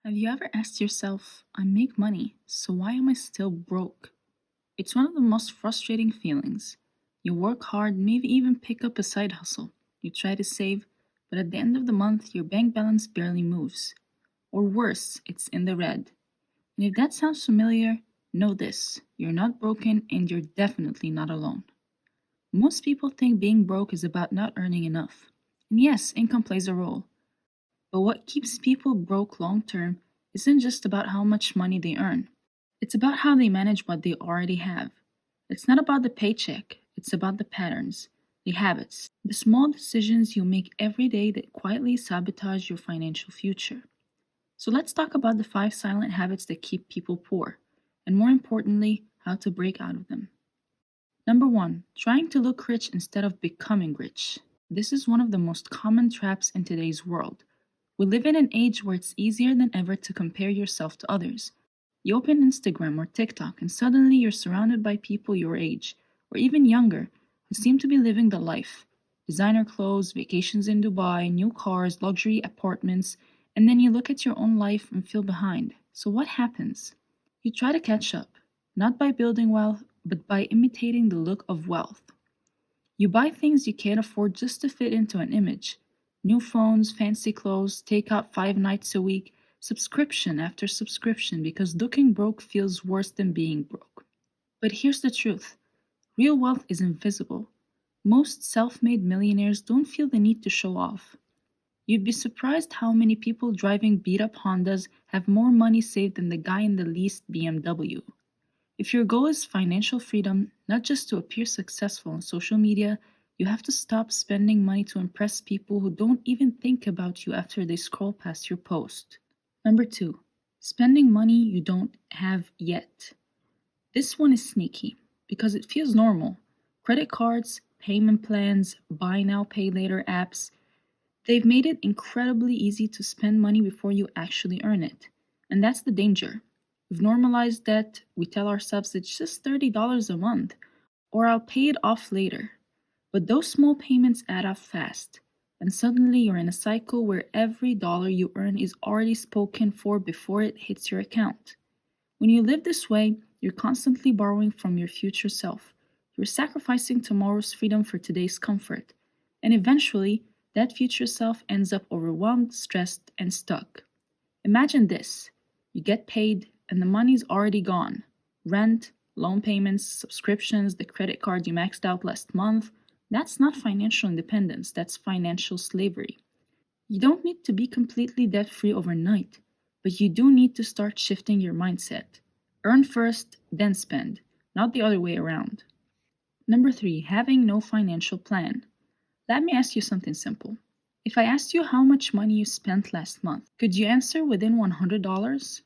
Have you ever asked yourself, I make money, so why am I still broke? It's one of the most frustrating feelings. You work hard, maybe even pick up a side hustle. You try to save, but at the end of the month, your bank balance barely moves. Or worse, it's in the red. And if that sounds familiar, know this: you're not broken and you're definitely not alone. Most people think being broke is about not earning enough. And yes, income plays a role. But what keeps people broke long term isn't just about how much money they earn. It's about how they manage what they already have. It's not about the paycheck, it's about the patterns, the habits, the small decisions you make every day that quietly sabotage your financial future. So let's talk about the 5 silent habits that keep people poor, and more importantly, how to break out of them. Number 1, trying to look rich instead of becoming rich. This is one of the most common traps in today's world. We live in an age where it's easier than ever to compare yourself to others. You open Instagram or TikTok, and suddenly you're surrounded by people your age, or even younger, who seem to be living the life. Designer clothes, vacations in Dubai, new cars, luxury apartments, and then you look at your own life and feel behind. So what happens? You try to catch up, not by building wealth, but by imitating the look of wealth. You buy things you can't afford just to fit into an image. New phones, fancy clothes, take out 5 nights a week, subscription after subscription because looking broke feels worse than being broke. But here's the truth: real wealth is invisible. Most self made millionaires don't feel the need to show off. You'd be surprised how many people driving beat up Hondas have more money saved than the guy in the leased BMW. If your goal is financial freedom, not just to appear successful on social media, you have to stop spending money to impress people who don't even think about you after they scroll past your post. Number 2, spending money you don't have yet. This one is sneaky because it feels normal. Credit cards, payment plans, buy now, pay later apps, they've made it incredibly easy to spend money before you actually earn it. And that's the danger. We've normalized debt, we tell ourselves it's just $30 a month, or I'll pay it off later. But those small payments add up fast, and suddenly you're in a cycle where every dollar you earn is already spoken for before it hits your account. When you live this way, you're constantly borrowing from your future self. You're sacrificing tomorrow's freedom for today's comfort. And eventually, that future self ends up overwhelmed, stressed, and stuck. Imagine this: you get paid, and the money's already gone. Rent, loan payments, subscriptions, the credit card you maxed out last month. That's not financial independence, that's financial slavery. You don't need to be completely debt free overnight, but you do need to start shifting your mindset. Earn first, then spend, not the other way around. Number 3, having no financial plan. Let me ask you something simple. If I asked you how much money you spent last month, could you answer within $100?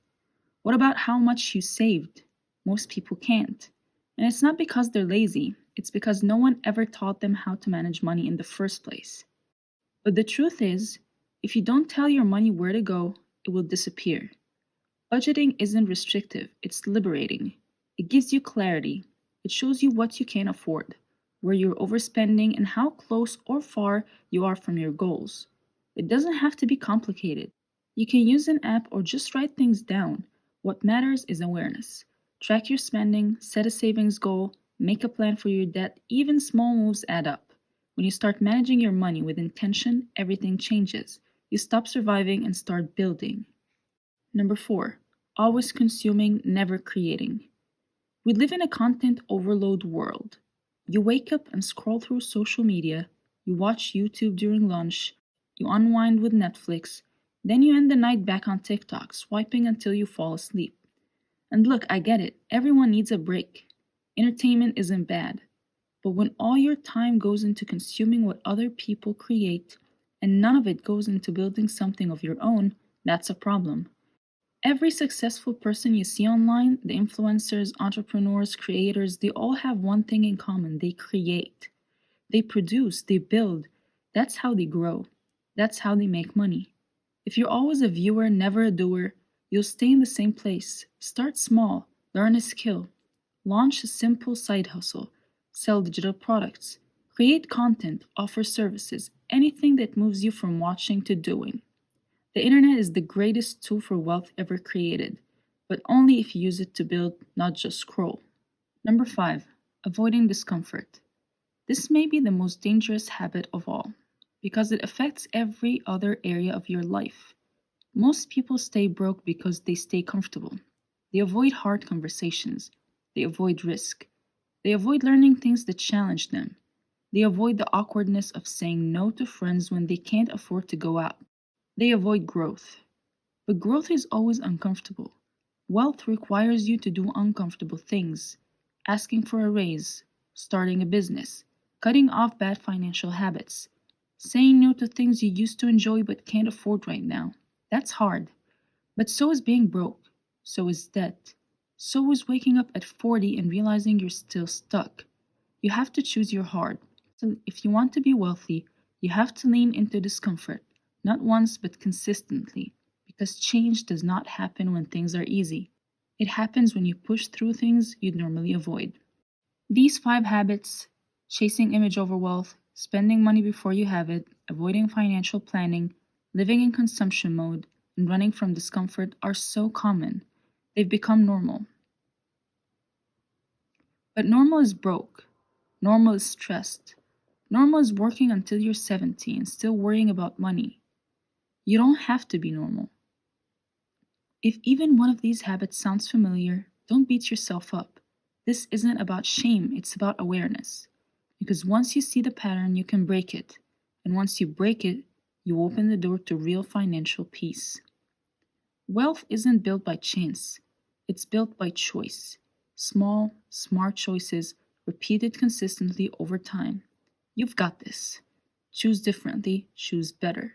What about how much you saved? Most people can't. And it's not because they're lazy, it's because no one ever taught them how to manage money in the first place. But the truth is, if you don't tell your money where to go, it will disappear. Budgeting isn't restrictive, it's liberating. It gives you clarity. It shows you what you can afford, where you're overspending, and how close or far you are from your goals. It doesn't have to be complicated. You can use an app or just write things down. What matters is awareness. Track your spending, set a savings goal, make a plan for your debt. Even small moves add up. When you start managing your money with intention, everything changes. You stop surviving and start building. Number 4, always consuming, never creating. We live in a content overload world. You wake up and scroll through social media, you watch YouTube during lunch, you unwind with Netflix, then you end the night back on TikTok, swiping until you fall asleep. And look, I get it, everyone needs a break. Entertainment isn't bad. But when all your time goes into consuming what other people create, and none of it goes into building something of your own, that's a problem. Every successful person you see online, the influencers, entrepreneurs, creators, they all have one thing in common: they create. They produce, they build. That's how they grow. That's how they make money. If you're always a viewer, never a doer, you'll stay in the same place. Start small, learn a skill, launch a simple side hustle, sell digital products, create content, offer services, anything that moves you from watching to doing. The internet is the greatest tool for wealth ever created, but only if you use it to build, not just scroll. Number 5, avoiding discomfort. This may be the most dangerous habit of all because it affects every other area of your life. Most people stay broke because they stay comfortable. They avoid hard conversations. They avoid risk. They avoid learning things that challenge them. They avoid the awkwardness of saying no to friends when they can't afford to go out. They avoid growth. But growth is always uncomfortable. Wealth requires you to do uncomfortable things: asking for a raise, starting a business, cutting off bad financial habits, saying no to things you used to enjoy but can't afford right now. That's hard. But so is being broke. So is debt. So is waking up at 40 and realizing you're still stuck. You have to choose your heart. So if you want to be wealthy, you have to lean into discomfort, not once but consistently, because change does not happen when things are easy. It happens when you push through things you'd normally avoid. These 5 habits, chasing image over wealth, spending money before you have it, avoiding financial planning, living in consumption mode, and running from discomfort, are so common. They've become normal. But normal is broke. Normal is stressed. Normal is working until you're 70 and still worrying about money. You don't have to be normal. If even one of these habits sounds familiar, don't beat yourself up. This isn't about shame, it's about awareness. Because once you see the pattern, you can break it. And once you break it, you open the door to real financial peace. Wealth isn't built by chance, it's built by choice. Small, smart choices repeated consistently over time. You've got this. Choose differently, choose better.